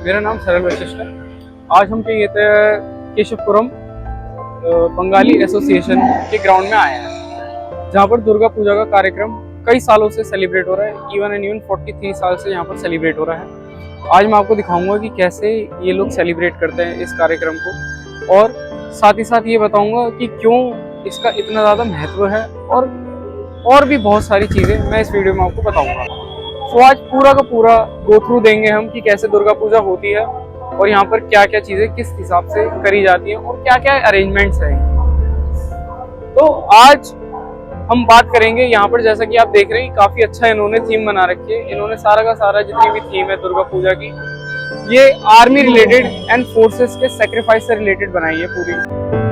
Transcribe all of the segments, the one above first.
मेरा नाम सरल वशिष्ठ है। आज हम कहीं केशवपुरम बंगाली एसोसिएशन के ग्राउंड में आए हैं, जहाँ पर दुर्गा पूजा का कार्यक्रम कई सालों से सेलिब्रेट हो रहा है। इवन 43 साल से यहाँ पर सेलिब्रेट हो रहा है। आज मैं आपको दिखाऊंगा कि कैसे ये लोग सेलिब्रेट करते हैं इस कार्यक्रम को, और साथ ही साथ ये बताऊंगा कि क्यों इसका इतना ज़्यादा महत्व है, और भी बहुत सारी चीज़ें मैं इस वीडियो में आपको बताऊंगा। तो आज पूरा का पूरा गो थ्रू देंगे हम कि कैसे दुर्गा पूजा होती है और यहाँ पर क्या क्या चीज़ें किस हिसाब से करी जाती हैं और क्या क्या अरेंजमेंट्स हैं। तो आज हम बात करेंगे यहाँ पर, जैसा कि आप देख रहे हैं काफ़ी अच्छा इन्होंने थीम बना रखी है। इन्होंने सारा का सारा जितनी भी थीम है दुर्गा पूजा की, ये आर्मी रिलेटेड एंड फोर्सेस के सेक्रीफाइस से रिलेटेड बनाई है पूरी।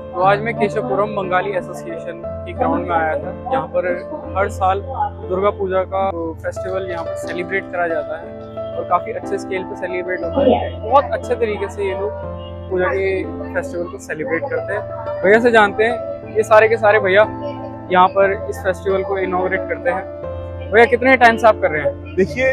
तो आज मैं केशवपुरम बंगाली एसोसिएशन के ग्राउंड में आया था। यहाँ पर हर साल दुर्गा पूजा का फेस्टिवल यहाँ पर सेलिब्रेट करा जाता है और काफ़ी अच्छे स्केल पे सेलिब्रेट होता है। बहुत अच्छे तरीके से ये लोग पूजा के फेस्टिवल को सेलिब्रेट करते हैं। भैया से जानते हैं, ये सारे के सारे भैया यहाँ पर इस फेस्टिवल को इनॉग्रेट करते हैं। भैया कितने टाइम से आप कर रहे हैं? देखिए,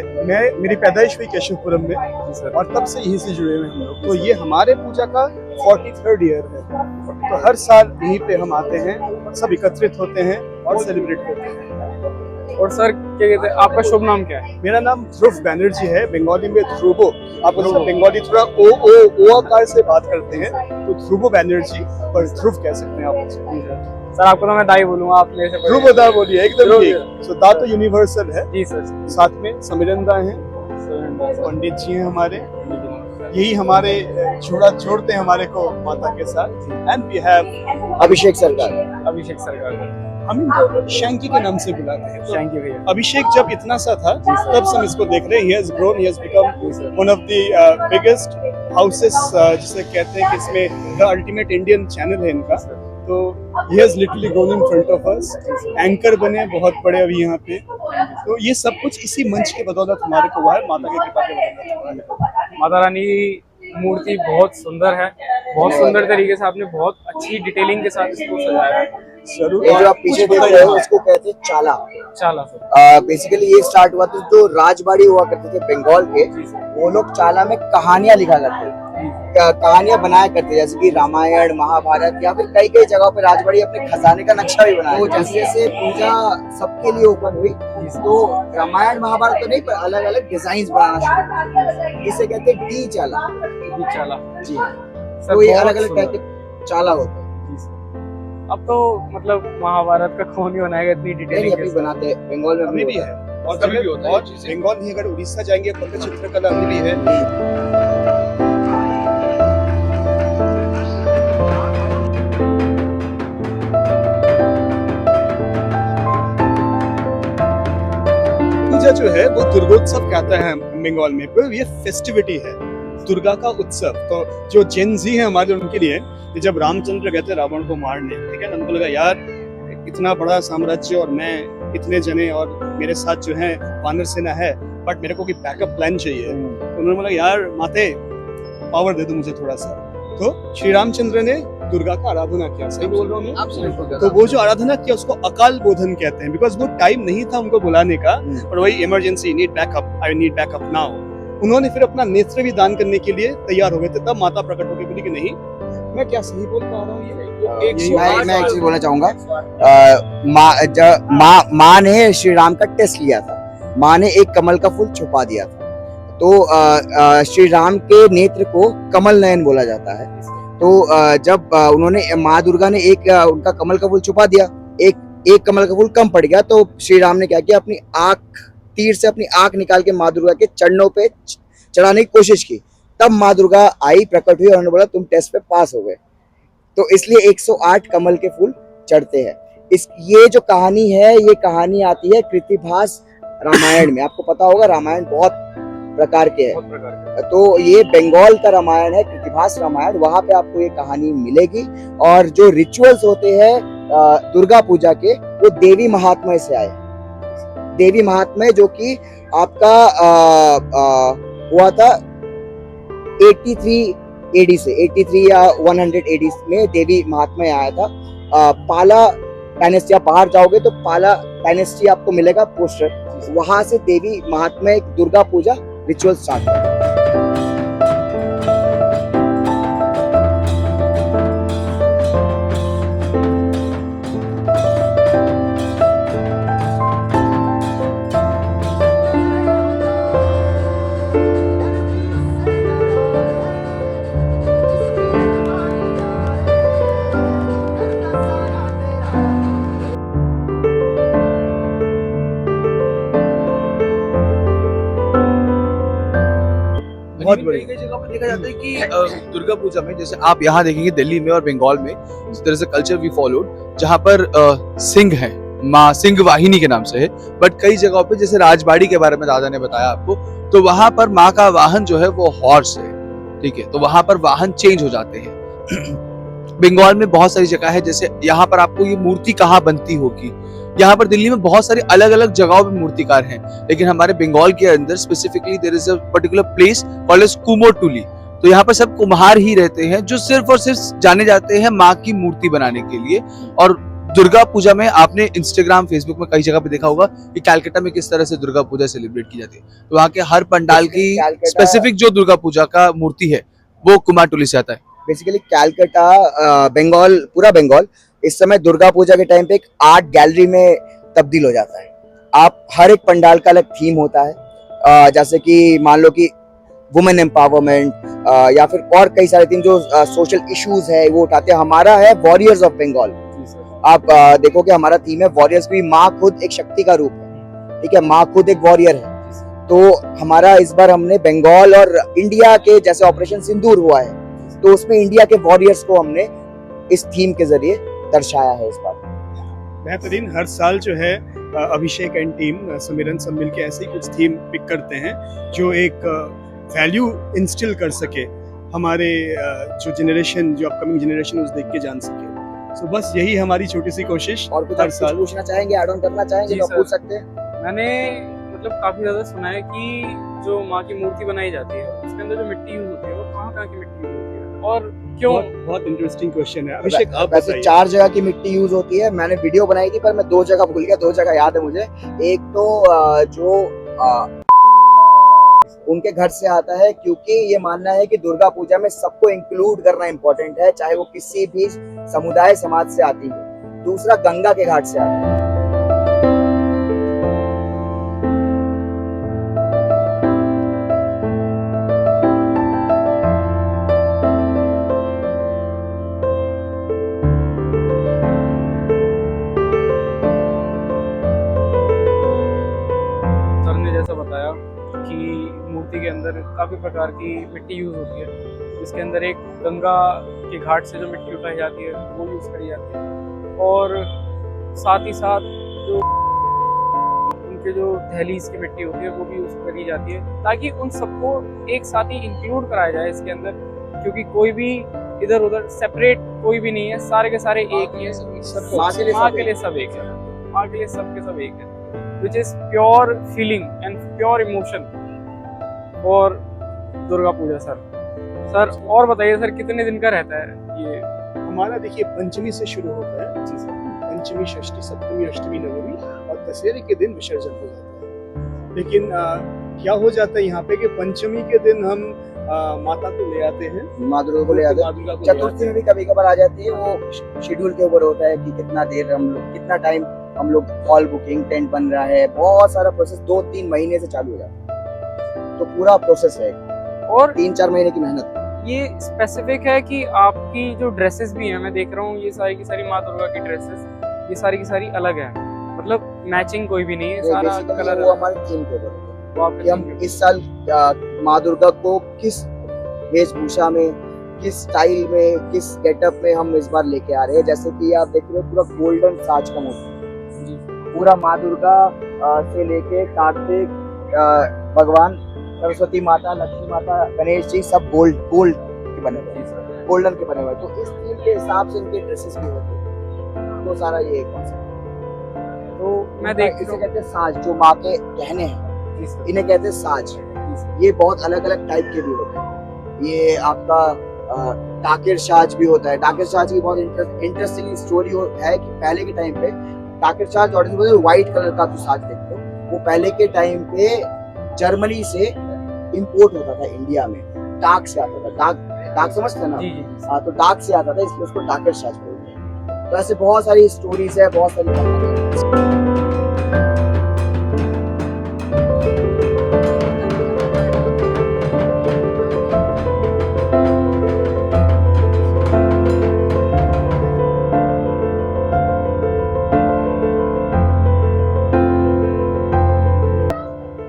मेरी पैदाइश हुई केशवपुरम में और तब से यहीं से जुड़े हुए हम लोग। तो ये हमारे पूजा का 43rd ईयर है। तो हर साल यहीं पे हम आते हैं, सब एकत्रित होते हैं और सेलिब्रेट करते हैं। और सर क्या कहते हैं, आपका शुभ नाम क्या है? मेरा नाम ध्रुव बैनर्जी है, बंगाली में ध्रुवो। आप बंगाली थोड़ा ओ आकार से बात करते हैं तो ध्रुवो बैनर्जी, पर ध्रुव कह सकते हैं आप। सर आपको तो मैं दाई बोलूंगा, आप मेरे से ध्रुव दा बोलिए, एकदम ठीक। सो दा तो यूनिवर्सल है जी सर। साथ में समिरन दा हैं, पंडित जी हैं हमारे, यही हमारे जोड़ा जोड़ते हैं हमारे को माता के साथ। एंड वी हैव अभिषेक सरकार। हम इनको शैंकी के नाम से बुलाते हैं। थैंक यू भैया। अभिषेक जब इतना सा था तब से हम इसको देख रहे हैं। He has grown, he has become one of the biggest houses, जिसे कहते हैं कि इसमें the ultimate Indian channel है इनका। तो he has literally grown in front of us। Anchor बने बहुत बड़े अभी यहाँ पे। तो ये सब कुछ इसी मंच के बदौलत हमारे को हुआ है, माता की कृपा के बदौलत। माता रानी मूर्ति बहुत सुंदर है, बहुत सुंदर तरीके से आपने बहुत अच्छी डिटेलिंग के साथ इसको सजाया है। जरूर। ये जो आप पीछे देख रहे हो इसको कहते हैं चाला। चाला सर। बेसिकली ये स्टार्ट हुआ था, जो राजबाड़ी हुआ करते थे बंगाल के, वो लोग चाला में कहानियां लिखा करते थे, कहानियां बनाया करते, जैसे कि रामायण, महाभारत, या फिर कई कई जगहों पे राजबाड़ी अपने खजाने का नक्शा भी बनाया। तो जैसे जैसे पूजा सबके लिए ओपन हुई, तो रामायण महाभारत तो नहीं, पर अलग अलग डिजाइन बनाना शुरू। इसे कहते हैं डी चाला। चाला जी, तो ये अलग अलग टाइप के चाला होते हैं। अब तो मतलब महाभारत का कौन ही बनाएगा इतनी डिटेलिंग के साथ? बनाते हैं, बंगाल में अभी भी है और कभी भी होता है। और बंगाल नहीं, अगर उड़ीसा जाएंगे तो चित्रकला अभी भी है। पूजा जो है वो दुर्गोत्सव कहता है बंगाल में, पर ये फेस्टिविटी है, दुर्गा का उत्सव। तो जो जेनजी है हमारे, उनके लिए जब रामचंद्र गए थे रावण को मारने, ठीक है ना, उनको लगा यार इतना बड़ा साम्राज्य और मैं इतने जने और मेरे साथ जो है वानर सेना है, बट मेरे को कोई बैकअप प्लान चाहिए। तो उन्होंने बोला यार माते पावर दे दो मुझे थोड़ा सा। तो श्री रामचंद्र ने दुर्गा का आराधना किया। सही बोल रहा हूँ मैं? तो वो जो आराधना किया उसको अकाल बोधन कहते हैं, बिकॉज वो टाइम नहीं था उनको बुलाने का, और वही emergency, need backup, I need backup now. उन्होंने फिर अपना नेत्र भी दान करने के लिए तैयार हो गए थे। तब माता प्रकट होकर बोली कि नहीं, मैं क्या सही बोल पा रहा हूँ? मैं एक चीज बोलना चाहूंगा। माँ ने श्री राम का टेस्ट लिया था। माँ ने एक कमल का फूल छुपा दिया था, तो श्री राम के नेत्र को कमल नयन बोला जाता है। तो जब उन्होंने, माँ दुर्गा ने एक उनका कमल का फूल छुपा दिया, एक एक कमल का फूल कम पड़ गया, तो श्री राम ने क्या किया, अपनी आंख, तीर से अपनी आंख निकाल के माँ दुर्गा के चरणों पे चढ़ाने की कोशिश की। तब माँ दुर्गा आई, प्रकट हुई और उन्होंने बोला तुम टेस्ट पे पास हो गए। तो इसलिए 108 कमल के फूल चढ़ते हैं। ये जो कहानी है, ये कहानी आती है कृतिभास रामायण में। आपको पता होगा रामायण बहुत प्रकार के हैं, तो ये बंगाल का रामायण है, कृतिभास रामायण। वहां पे आपको ये कहानी मिलेगी। और जो रिचुअल्स होते हैं दुर्गा पूजा के, वो देवी महात्म्य से आए। देवी महात्म्य जो कि आपका हुआ था 83 एडी से, 83 या 100 एडी में देवी महात्म्य आया था। पाला डायनेस्टी, आप बाहर जाओगे तो पाला डायनेस्टी आपको मिलेगा पोस्टर, वहां से देवी महात्म्य दुर्गा पूजा रिचुअल स्टार्ट हुआ। बहुत कई बढ़िया। कई जगह पर देखा जाता है कि दुर्गा पूजा में, जैसे आप यहाँ देखेंगे दिल्ली में और बंगाल में, इस तरह से कल्चर वी फॉलोड, जहाँ पर सिंह है, माँ सिंह वाहिनी के नाम से है। बट कई जगहों पे, जैसे राजबाड़ी के बारे में दादा ने बताया आपको, तो वहां पर माँ का वाहन जो है वो हॉर्स है, ठीक है। तो वहां पर वाहन चेंज हो जाते हैं। बंगाल में बहुत सारी जगह है, जैसे यहाँ पर आपको ये मूर्ति कहाँ बनती होगी, यहाँ पर दिल्ली में बहुत सारी अलग अलग जगहों पे मूर्तिकार हैं, लेकिन हमारे बंगाल के अंदर specifically there is a particular place called as Kumartuli. तो यहाँ पर सब कुम्हार ही रहते हैं जो सिर्फ और सिर्फ जाने जाते हैं माँ की मूर्ति बनाने के लिए। और दुर्गा पूजा में आपने इंस्टाग्राम, फेसबुक में कई जगह पे देखा होगा कि कलकत्ता में किस तरह से दुर्गा पूजा सेलिब्रेट की जाती है। तो वहाँ के हर पंडाल की स्पेसिफिक जो दुर्गा पूजा का मूर्ति है वो कुमारटुली से आता है। बेसिकली कैलकाटा, बंगाल, पूरा बंगाल इस समय दुर्गा पूजा के टाइम पे एक आर्ट गैलरी में तब्दील हो जाता है। आप हर एक पंडाल का अलग थीम होता है, जैसे कि मान लो कि वुमेन एम्पावरमेंट, या फिर और कई सारे थीम जो सोशल इश्यूज है वो उठाते हैं। हमारा है वॉरियर्स ऑफ बंगाल। आप देखोगे हमारा थीम है वॉरियर्स, भी माँ खुद एक शक्ति का रूप है, ठीक है, माँ खुद एक वॉरियर है। तो हमारा इस बार हमने बंगाल और इंडिया के, जैसे ऑपरेशन सिंदूर हुआ है, तो उसमें इंडिया के वॉरियर्स को हमने इस थीम के जरिए दर्शाया है इस बार। बेहतरीन। हर साल जो है अभिषेक एंड टीम सुमिरन सब मिलके ऐसे ही कुछ थीम पिक करते हैं जो एक वैल्यू इंस्टिल कर सके हमारे जो जनरेशन, जो अपकमिंग जनरेशन उस देख के जान सके। सो बस यही हमारी छोटी सी कोशिश। और कुछ हर आप साल पूछना चाहेंगे, ऐड ऑन करना चाहेंगे जी तो आप सर। पूछ सकते हैं। मैंने मतलब काफी ज्यादा सुना है कि जो माँ की मूर्ति बनाई जाती है उसके अंदर जो मिट्टी यूज होती है वो कहाँ की मिट्टी यूज होती है और क्यों? बहुत इंटरेस्टिंग क्वेश्चन है अभिषेक, आप वैसे बताइए। 4 जगह की मिट्टी यूज होती है। मैंने वीडियो बनाई थी पर मैं 2 जगह भूल गया, 2 जगह याद है मुझे। एक तो जो उनके घर से आता है, क्योंकि ये मानना है कि दुर्गा पूजा में सबको इंक्लूड करना इंपॉर्टेंट है, चाहे वो किसी भी समुदाय समाज से आती है। दूसरा गंगा के घाट से आता है। सर ने जैसा बताया कि मूर्ति के अंदर काफी प्रकार की मिट्टी यूज होती है, जिसके अंदर एक गंगा के घाट से जो मिट्टी उठाई जाती है वो यूज करी जाती है, और साथ ही साथ जो उनके जो दहलीज की मिट्टी होती है वो भी यूज करी जाती है, ताकि उन सबको एक साथ ही इंक्लूड कराया जाए इसके अंदर, क्योंकि कोई भी इधर उधर सेपरेट कोई भी नहीं है, सारे के सारे एक ही है। माँ के लिए माँ सब के लिए सब एक है, माँ के लिए सब के सब एक है, which is pure feeling and pure emotion for Durga Puja. Sir और बताइए सर, कितने दिन का रहता है ये? हमारा देखिए पंचमी से शुरू होता है। पंचमी, षष्ठी, सप्तमी, अष्टमी, नवमी और दशहरे के दिन विसर्जन हो जाता है। लेकिन क्या हो जाता है यहाँ पे कि पंचमी के दिन हम माता को ले आते हैं, माँ दुर्गा को ले आते हैं। माँ दुर्गा को ले चतुर्थी आते में भी कभी कभार आ जाती है, वो शेड्यूल के ऊपर होता है कि कितना देर हम लोग, कितना टाइम हम लोग, हॉल बुकिंग, टेंट बन रहा है, बहुत सारा प्रोसेस 2-3 महीने से चालू हो जाता है। तो पूरा प्रोसेस है और 3-4 महीने की मेहनत। ये स्पेसिफिक है कि आपकी जो ड्रेसेस भी हैं, मैं देख रहा हूँ ये सारी की सारी माँ दुर्गा की ड्रेसेस, ये सारी की सारी अलग है, मतलब मैचिंग कोई भी नहीं है, सारा बेसिकली कलर वो हमारे थीम पे होता है वो कि हम इस साल माँ दुर्गा को किस वेशभूषा में, किस स्टाइल में, किस गेटअप में हम इस बार लेके आ रहे हैं। जैसे कि आप देख रहे हो पूरा गोल्डन साज का मूर्ति, जी पूरा माँ दुर्गा से लेके कार्तिक, भगवान सरस्वती माता, लक्ष्मी माता, गणेश जी सब गोल्ड के बने हुए हैं, गोल्डन के बने हुए हैं। तो इस थीम के हिसाब से इनके ड्रेसेस भी होते हैं, तो सारा ये कॉन्सेप्ट। तो मैं देख इसे कहते हैं साज, जो माँ के गहने हैं इन्हें कहते हैं साज। ये बहुत अलग अलग टाइप के भी होते हैं। ये आपका टाकिर साज भी होता है। टाकिर साज की बहुत इंटरेस्टिंग स्टोरी है कि पहले के टाइम पे टाकिर साज और व्हाइट कलर का जो साज देखते हो वो पहले के टाइम पे जर्मनी से इंपोर्ट होता था इंडिया में, डाक से आता था। डाक समझते हैं ना? जी जी जी। हाँ, तो डाक से आता था, इसलिए उसको टाकिर साज बोलते हैं। तो ऐसे बहुत सारी स्टोरीज है, बहुत सारी कहानियां हैं।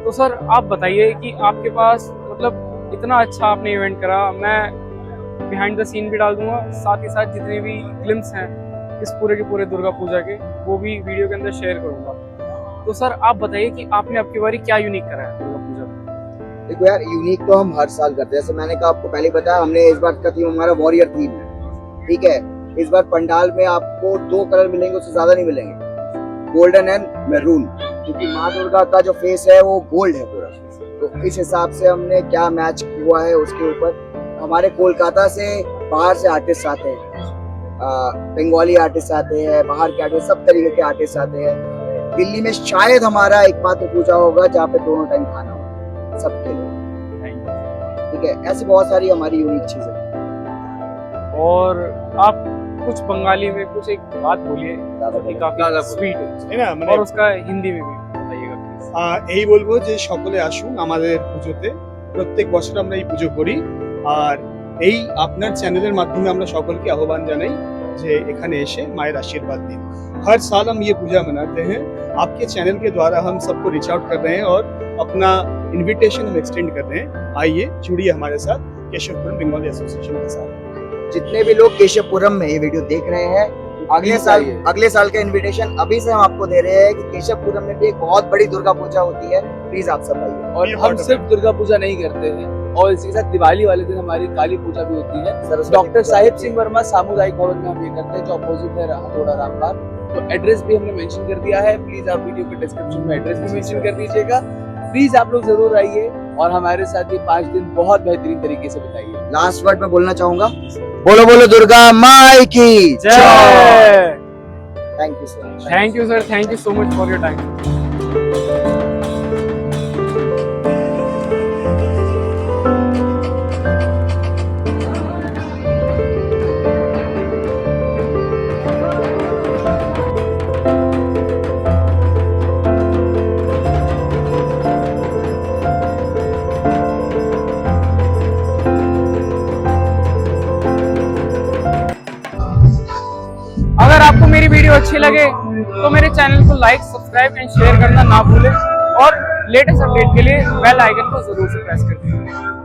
तो सर आप बताइए कि आपके पास मतलब इतना अच्छा आपने इवेंट करा, मैं बिहाइंड द सीन भी डाल दूंगा, साथ ही साथ जितने भी ग्लिम्स हैं इस पूरे के पूरे दुर्गा पूजा के वो भी वीडियो के अंदर शेयर करूंगा। तो सर आप बताइए कि आपने अब की बारी क्या यूनिक करा है दुर्गा पूजा में? देखो यार, यूनिक तो हम हर साल करते हैं। जैसे मैंने कहा आपको पहले बताया, हमने इस बार का थीम हमारा वॉरियर थीम है, ठीक है। इस बार पंडाल में आपको 2 कलर मिलेंगे, उससे ज्यादा नहीं मिलेंगे, गोल्डन एंड मैरून, क्योंकि माँ दुर्गा का जो फेस है वो गोल्ड है पूरा। तो इस हिसाब से हमने क्या मैच हुआ है उसके ऊपर। हमारे कोलकाता से बाहर से आर्टिस्ट आते हैं, बंगाली आर्टिस्ट आते हैं, बाहर के आर्टिस्ट, सब तरीके के आर्टिस्ट आते हैं। दिल्ली में शायद हमारा एकमात्र पूजा होगा जहाँ पे दोनों टाइम खाना होगा सबके लिए, ठीक है। ऐसी बहुत सारी हमारी यूनिक चीजें। और आप कुछ बंगाली में कुछ एक बात बोलिए कि काफी स्वीट তাই না? মানে और उसका हिंदी में भी बताइएगा प्लीज। এই বলবো যে সকলে আসুন আমাদের পুজোতে। প্রত্যেক বছর আমরা এই পুজো করি, আর এই আপনার চ্যানেলের মাধ্যমে আমরা সকলকে আহ্বান জানাই যে এখানে এসে মায়ের আশীর্বাদ দিন। हर साल हम ये पूजा मनाते हैं। आपके चैनल के द्वारा हम सबको रीच आउट कर रहे हैं और अपना इनविटेशन हम एक्सटेंड कर रहे हैं। आइए, जुड़िए हमारे साथ केशवपुरम बंगाली एसोसिएशन के साथ। जितने भी लोग केशवपुरम में ये वीडियो देख रहे हैं, अगले साल का इनविटेशन अभी से हम आपको दे रहे हैं कि केशवपुरम में भी एक बहुत बड़ी दुर्गा पूजा होती है। प्लीज आप सब आइए। और हम सिर्फ दुर्गा पूजा नहीं करते हैं, और इसी के साथ दिवाली वाले दिन हमारी काली पूजा भी होती है। डॉक्टर साहिब सिंह वर्मा सामुदायिक भवन में हम ये करते हैं, जो अपोजिट है हथौड़ा रामपाल। तो एड्रेस भी हमने मेंशन कर दिया है, प्लीज आप वीडियो के डिस्क्रिप्शन में एड्रेस भी मेंशन कर दीजिएगा। प्लीज आप लोग जरूर आइए और हमारे साथ ये 5 दिन बहुत बेहतरीन तरीके से बिताइए। लास्ट वर्ड में बोलना चाहूंगा, बोलो बोलो दुर्गा माई की जय। Thank you so much. Thank you sir, thank you so much for your time. अगर आपको मेरी वीडियो अच्छी लगे तो मेरे चैनल को लाइक, सब्सक्राइब एंड शेयर करना ना भूलें, और लेटेस्ट अपडेट के लिए बेल आइकन को जरूर से प्रेस कर दें।